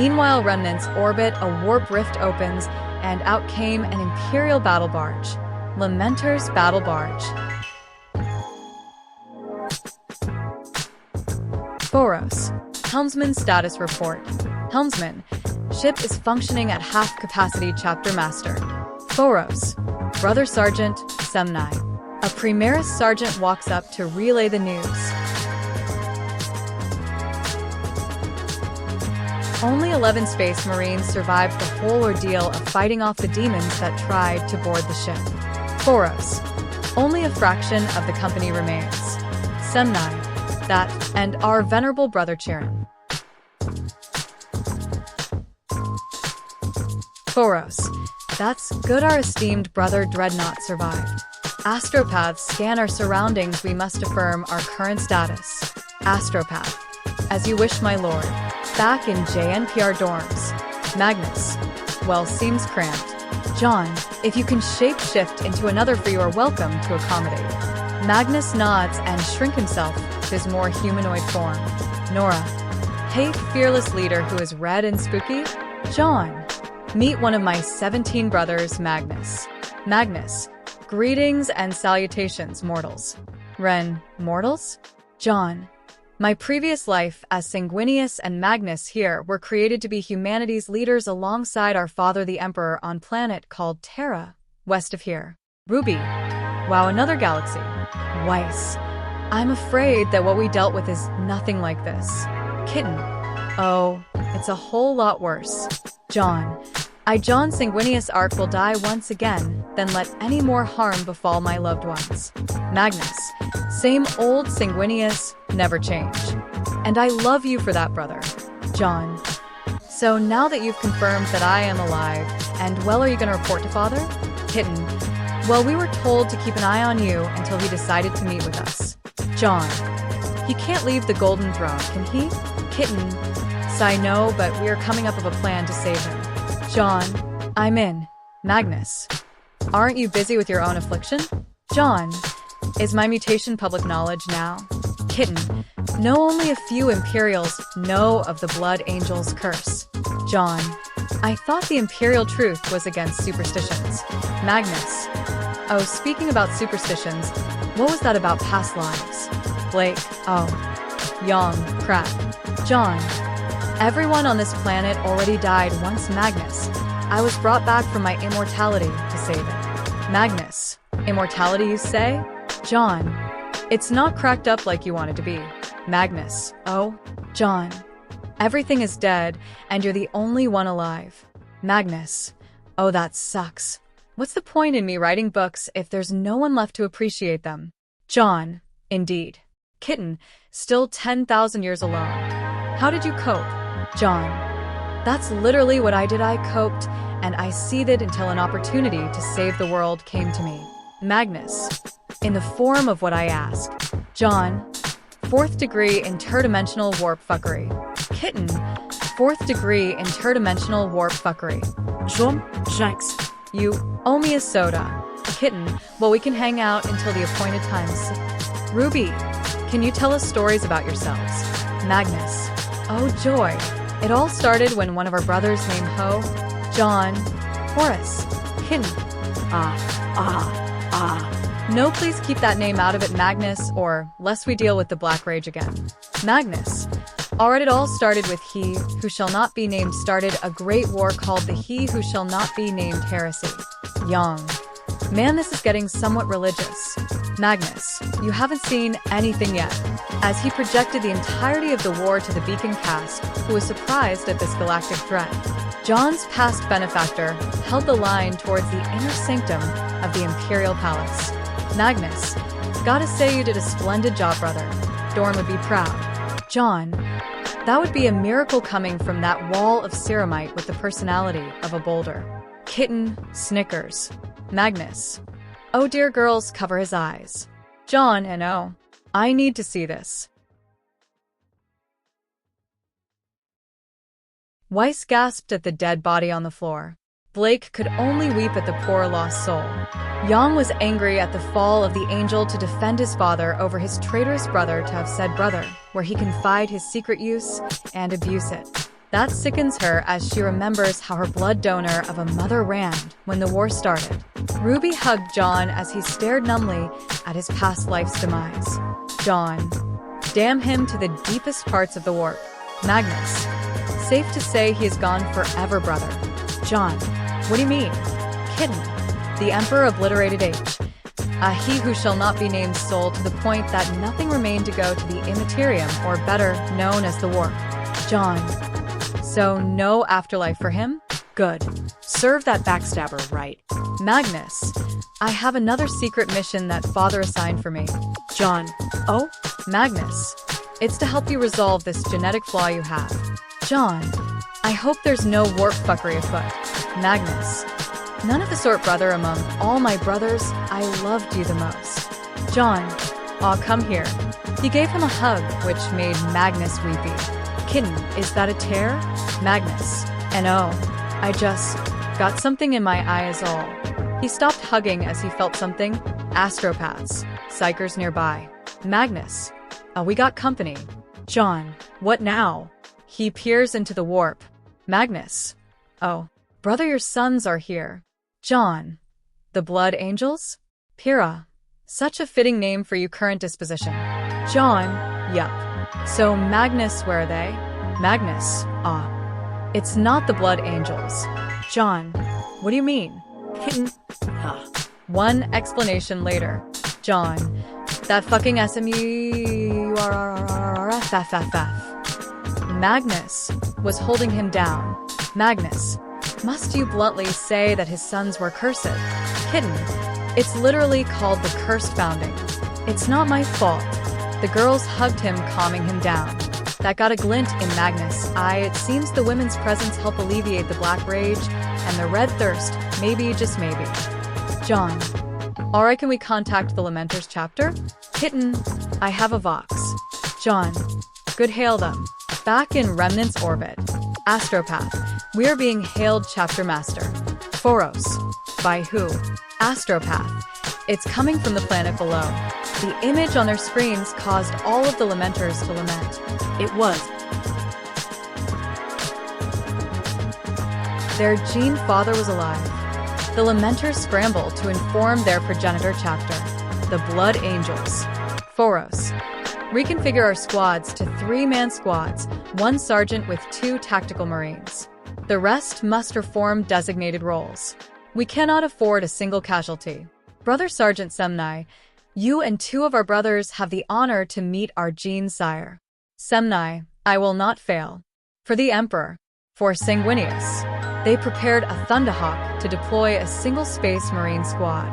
Meanwhile, remnants orbit, a warp rift opens, and out came an Imperial battle barge. Lamenter's battle barge. Boros. Helmsman status report. Helmsman. Ship is functioning at half capacity, chapter master. Boros. Brother Sergeant, Semni. A Primaris sergeant walks up to relay the news. Only 11 Space Marines survived the whole ordeal of fighting off the demons that tried to board the ship. Boros. Only a fraction of the company remains. Semni. That, and our venerable brother Chiron. Boros. That's good, our esteemed brother Dreadnought survived. Astropaths scan our surroundings, we must affirm our current status. Astropath. As you wish, my lord. Back in JNPR dorms. Magnus. Well, seems cramped. John, if you can shape-shift into another, you are welcome to accommodate. Magnus nods and shrink himself to his more humanoid form. Nora. Hey, fearless leader who is red and spooky. John. Meet one of my 17 brothers, Magnus. Magnus. Greetings and salutations, mortals. Ren, mortals? John. My previous life as Sanguinius and Magnus here were created to be humanity's leaders alongside our father the Emperor on planet called Terra, west of here. RWBY. Wow, another galaxy. Weiss. I'm afraid that what we dealt with is nothing like this. Kitten. Oh, it's a whole lot worse. John. John Sanguinius Arc will die once again, then let any more harm befall my loved ones. Magnus. Same old Sanguinius, never change. And I love you for that, brother. John. So now that you've confirmed that I am alive, and well, are you gonna report to father? Kitten. Well, we were told to keep an eye on you until he decided to meet with us. John. He can't leave the Golden Throne, can he? Kitten. I know, but we are coming up with a plan to save him. John. I'm in. Magnus. Aren't you busy with your own affliction? John. Is my mutation public knowledge now? Kitten. No, only a few Imperials know of the Blood Angel's curse. John. I thought the Imperial truth was against superstitions. Magnus. Oh, speaking about superstitions, what was that about past lives? Blake. Oh. Young. Crap. John. Everyone on this planet already died once, Magnus. I was brought back from my immortality to save it. Magnus. Immortality, you say? John. It's not cracked up like you want it to be. Magnus. Oh? John. Everything is dead, and you're the only one alive. Magnus. Oh, that sucks. What's the point in me writing books if there's no one left to appreciate them? John. Indeed. Kitten. Still 10,000 years alone. How did you cope? John. That's literally what I did. I coped, and I seethed until an opportunity to save the world came to me. Magnus. In the form of what I asked. John. 4th degree interdimensional warp fuckery. Kitten. 4th degree interdimensional warp fuckery. Jaune. Jinx. You owe me a soda. Kitten. Well, we can hang out until the appointed times. RWBY. Can you tell us stories about yourselves? Magnus. Oh, joy. It all started when one of our brothers named Ho, John, Horace, Kitten. No, please keep that name out of it, Magnus, or lest we deal with the Black Rage again. Magnus. Alright, it all started with He Who Shall Not Be Named started a great war called the He Who Shall Not Be Named Heresy. Young. Man, this is getting somewhat religious. Magnus. You haven't seen anything yet. As he projected the entirety of the war to the Beacon cast, who was surprised at this galactic threat. John's past benefactor held the line towards the inner sanctum of the Imperial Palace. Magnus. Gotta say you did a splendid job, brother. Dorn would be proud. John. That would be a miracle coming from that wall of ceramite with the personality of a boulder. Kitten snickers. Magnus. Oh dear, girls, cover his eyes. John, and oh, I need to see this. Weiss gasped at the dead body on the floor. Blake could only weep at the poor lost soul. Yang was angry at the fall of the angel to defend his father over his traitorous brother to have said brother, where he confide his secret use and abuse it. That sickens her as she remembers how her blood donor of a mother ran when the war started. Ruby hugged Jaune as he stared numbly at his past life's demise. Jaune. Damn him to the deepest parts of the warp. Magnus. Safe to say he is gone forever, brother. Jaune. What do you mean? Kitten. The Emperor obliterated H. A he who shall not be named soul to the point that nothing remained to go to the immaterium, or better known as the warp. Jaune. So no afterlife for him? Good. Serve that backstabber right. Magnus. I have another secret mission that father assigned for me. Jaune. Oh? Magnus. It's to help you resolve this genetic flaw you have. Jaune. I hope there's no warp fuckery afoot. Magnus. None of the sort, brother. Among all my brothers, I loved you the most. Jaune. Aw, come here. He gave him a hug, which made Magnus weepy. Kitten, is that a tear? Magnus. And oh, I just got something in my eye is all. He stopped hugging as he felt something. Astropaths. Psychers nearby. Magnus. We got company. Jaune. What now? He peers into the warp. Magnus. Oh, brother, your sons are here. Jaune. The Blood Angels? Pyrrha. Such a fitting name for your current disposition. Jaune. Yup. So Magnus, where are they? Magnus. It's not the Blood Angels. Jaune. What do you mean? Kitten. One explanation later. Jaune. That fucking SMURRFFF. Magnus was holding him down. Magnus. Must you bluntly say that his sons were cursed? Kitten. It's literally called the cursed founding. It's not my fault. The girls hugged him, calming him down. That got a glint in Magnus' eye. It seems the women's presence helped alleviate the black rage and the red thirst, maybe, just maybe. Jaune. Alright, can we contact the Lamenters chapter? Kitten. I have a vox. Jaune. Good, hail them. Back in Remnant's orbit. Astropath. We are being hailed, chapter master. Phoros. By who? Astropath. It's coming from the planet below. The image on their screens caused all of the Lamenters to lament. It was. Their gene father was alive. The Lamenters scrambled to inform their progenitor chapter, the Blood Angels. Phoros. Reconfigure our squads to 3-man squads, 1 sergeant with 2 tactical marines. The rest must perform designated roles. We cannot afford a single casualty. Brother Sergeant Semnai, you and 2 of our brothers have the honor to meet our gene sire. Semnai, I will not fail. For the Emperor. For Sanguinius. They prepared a Thunderhawk to deploy a single Space Marine squad.